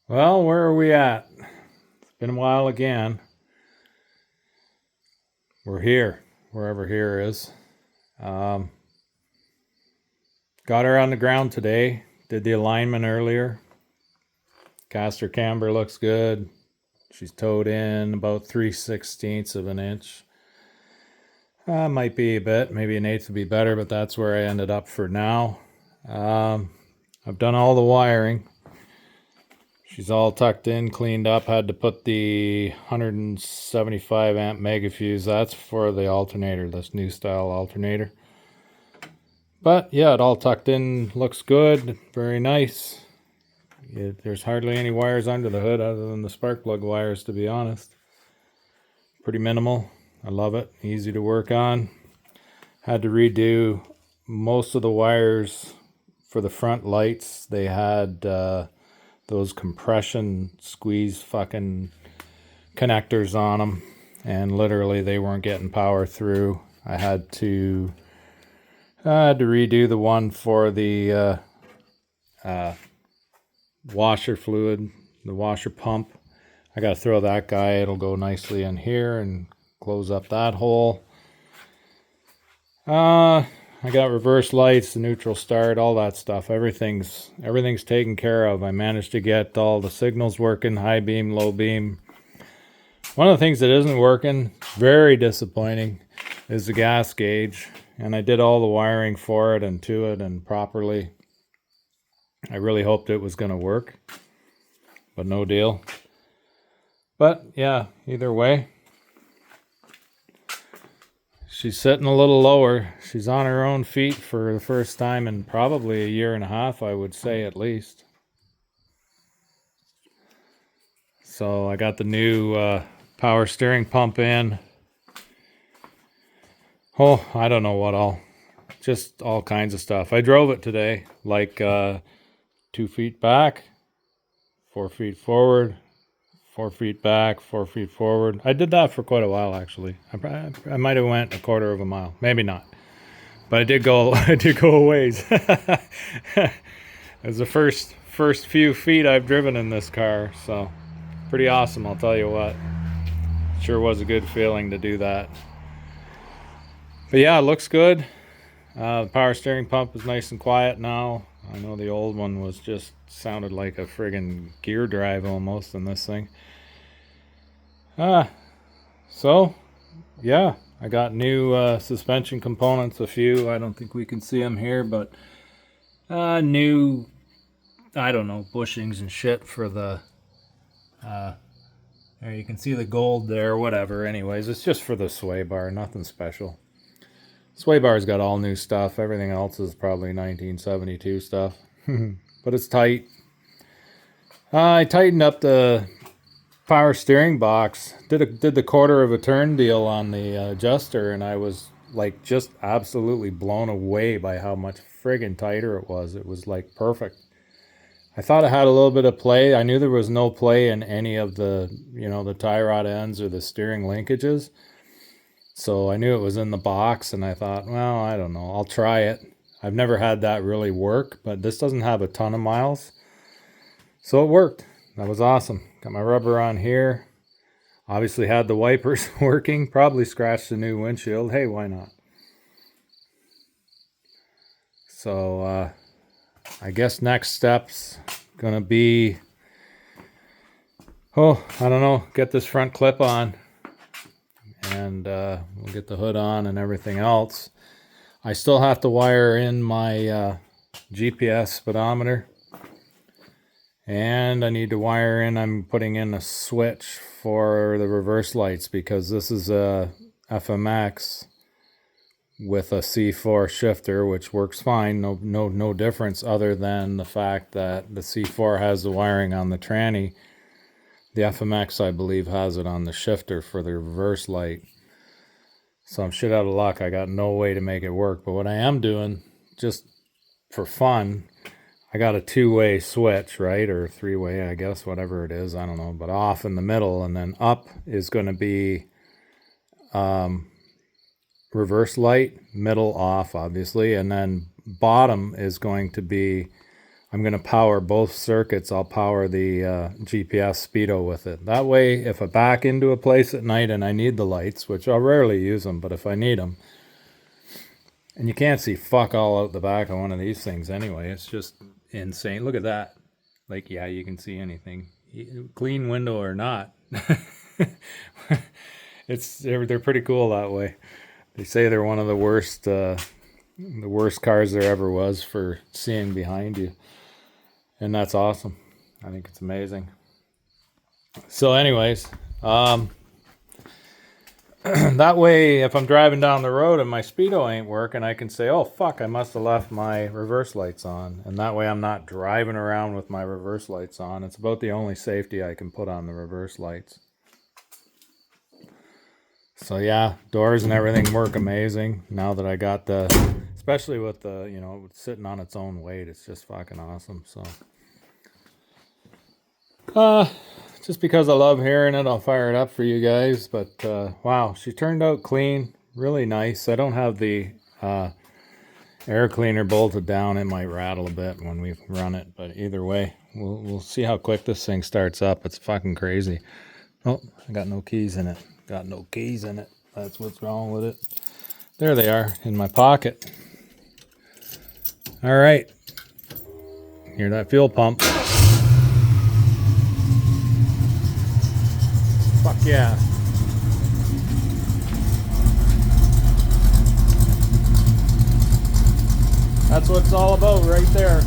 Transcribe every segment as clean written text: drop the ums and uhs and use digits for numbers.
Well, where are we at? It's been a while again. We're here, wherever here is. Um, got her on the ground today. Did the alignment earlier. Caster camber looks good. She's towed in about 3/16 of an inch. Might be a bit, maybe an eighth would be better, but that's where I ended up for now. I've done all the wiring. She's all tucked in, cleaned up. Had to put the 175 amp mega fuse. That's for the alternator, this new style alternator. But yeah, it all tucked in, looks good, very nice. There's hardly any wires under the hood other than the spark plug wires, to be honest. Pretty minimal. I love it. Easy to work on. Had to redo most of the wires for the front lights. They had those compression squeeze fucking connectors on them, and literally they weren't getting power through. I had to redo the one for the washer fluid, the washer pump. I gotta throw that guy. It'll go nicely in here and close up that hole. I got reverse lights, the neutral start, all that stuff. Everything's taken care of. I managed to get all the signals working, high beam, low beam. One of the things that isn't working, very disappointing, is the gas gauge. And I did all the wiring for it and to it and properly. I really hoped it was going to work, but no deal. But yeah, either way, she's sitting a little lower. She's on her own feet for the first time in probably a year and a half, I would say, at least. So I got the new power steering pump in. Oh, I don't know what all. Just all kinds of stuff. I drove it today, like 2 feet back, 4 feet forward, 4 feet back, 4 feet forward. I did that for quite a while, actually. I might have went a quarter of a mile, maybe not, but I did go. I did go a ways. It was the first few feet I've driven in this car, so pretty awesome. I'll tell you what. Sure was a good feeling to do that. But yeah, it looks good. The power steering pump is nice and quiet now. I know the old one was just sounded like a friggin' gear drive almost in this thing. So yeah, I got new suspension components, a few. I don't think we can see them here, but new, I don't know, bushings and shit for the there you can see the gold there, whatever. Anyways, it's just for the sway bar, nothing special. Sway bar's got all new stuff. Everything else is probably 1972 stuff. But it's tight. I tightened up the power steering box. Did the quarter of a turn deal on the adjuster, and I was like just absolutely blown away by how much friggin' tighter it was. It was like perfect. I thought it had a little bit of play. I knew there was no play in any of the, the tie rod ends or the steering linkages. So I knew it was in the box, and I thought, well, I don't know, I'll try it. I've never had that really work, but this doesn't have a ton of miles. So it worked. That was awesome. Got my rubber on here. Obviously had the wipers working. Probably scratched the new windshield. Hey, why not? So I guess next step's gonna be, I don't know, get this front clip on, and we'll get the hood on and everything else. I still have to wire in my GPS speedometer, and I need to wire in, I'm putting in a switch for the reverse lights, because this is a FMX with a C4 shifter, which works fine. No difference other than the fact that the C4 has the wiring on the tranny. The FMX, I believe, has it on the shifter for the reverse light. So I'm shit out of luck. I got no way to make it work. But what I am doing, just for fun, I got a two-way switch, right? Or three-way, I guess, whatever it is. I don't know. But off in the middle, and then up is going to be reverse light, middle off, obviously. And then bottom is going to be, I'm going to power both circuits. I'll power the GPS speedo with it. That way, if I back into a place at night and I need the lights, which I'll rarely use them, but if I need them, and you can't see fuck all out the back of one of these things anyway. It's just insane. Look at that. Like, yeah, you can see anything. Clean window or not. They're pretty cool that way. They say they're one of the worst cars there ever was for seeing behind you. And that's awesome. I think it's amazing. So anyways, that way, if I'm driving down the road and my speedo ain't working, I can say, oh, fuck, I must have left my reverse lights on. And that way I'm not driving around with my reverse lights on. It's about the only safety I can put on the reverse lights. So yeah, doors and everything work amazing now that I got especially with the, sitting on its own weight. It's just fucking awesome. So, just because I love hearing it, I'll fire it up for you guys. But wow, she turned out clean, really nice. I don't have the air cleaner bolted down. It might rattle a bit when we run it, but either way, we'll see how quick this thing starts up. It's fucking crazy. Oh, I got no keys in it. Got no keys in it. That's what's wrong with it. There they are in my pocket. All right. Hear that fuel pump? Fuck yeah. That's what it's all about right there.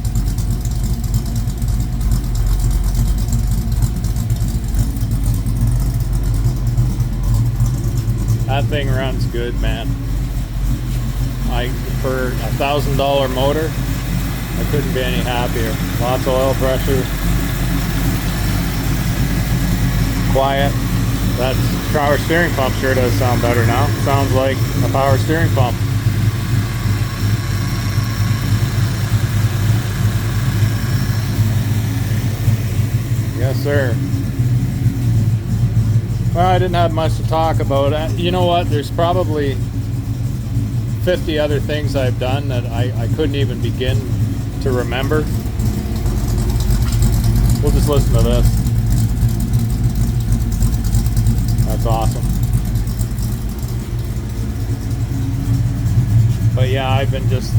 That thing runs good, man. For $1,000 motor, I couldn't be any happier. Lots of oil pressure. Quiet. That power steering pump sure does sound better now. Sounds like a power steering pump. Yes, sir. Well, I didn't have much to talk about. You know what? There's probably 50 other things I've done that I couldn't even begin to remember. We'll just listen to this. That's awesome. But yeah, I've been just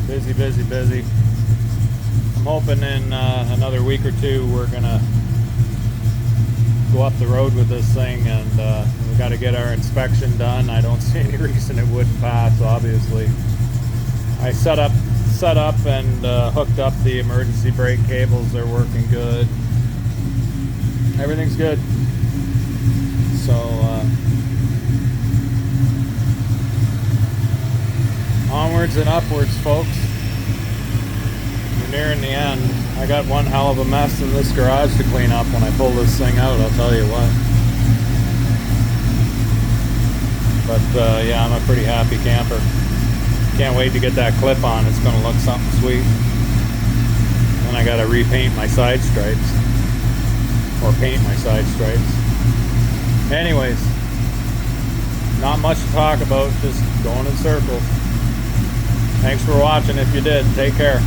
busy. I'm hoping in another week or two we're gonna go up the road with this thing, and we got to get our inspection done. I don't see any reason it wouldn't pass, obviously. I set up and hooked up the emergency brake cables. They're working good. Everything's good. So onwards and upwards, folks. We're nearing the end. I got one hell of a mess in this garage to clean up when I pull this thing out, I'll tell you what. But yeah, I'm a pretty happy camper. Can't wait to get that clip on. It's going to look something sweet. Then I got to repaint my side stripes. Or paint my side stripes. Anyways, not much to talk about, just going in circles. Thanks for watching if you did. Take care.